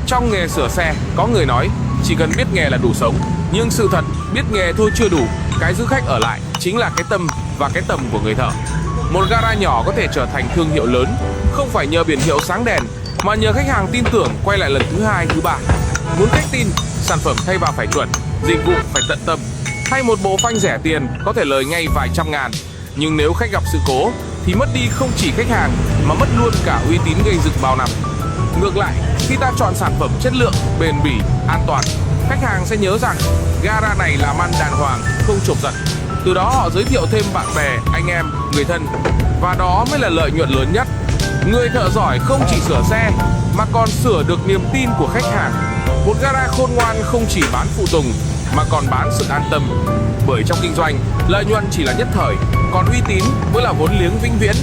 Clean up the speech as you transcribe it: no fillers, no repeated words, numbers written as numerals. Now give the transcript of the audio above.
Trong nghề sửa xe, có người nói chỉ cần biết nghề là đủ sống. Nhưng sự thật, biết nghề thôi chưa đủ. Cái giữ khách ở lại chính là cái tâm và cái tầm của người thợ. Một gara nhỏ có thể trở thành thương hiệu lớn, không phải nhờ biển hiệu sáng đèn, mà nhờ khách hàng tin tưởng quay lại lần thứ hai, thứ ba. Muốn khách tin, sản phẩm thay vào phải chuẩn, dịch vụ phải tận tâm. Thay một bộ phanh rẻ tiền có thể lời ngay vài trăm ngàn, nhưng nếu khách gặp sự cố thì mất đi không chỉ khách hàng mà mất luôn cả uy tín gây dựng bao năm. Ngược lại, khi ta chọn sản phẩm chất lượng, bền bỉ, an toàn, khách hàng sẽ nhớ rằng gara này làm ăn đàng hoàng, không chộp giật. Từ đó họ giới thiệu thêm bạn bè, anh em, người thân, và đó mới là lợi nhuận lớn nhất. Người thợ giỏi không chỉ sửa xe mà còn sửa được niềm tin của khách hàng. Một gara khôn ngoan không chỉ bán phụ tùng mà còn bán sự an tâm. Bởi trong kinh doanh, lợi nhuận chỉ là nhất thời, còn uy tín mới là vốn liếng vĩnh viễn.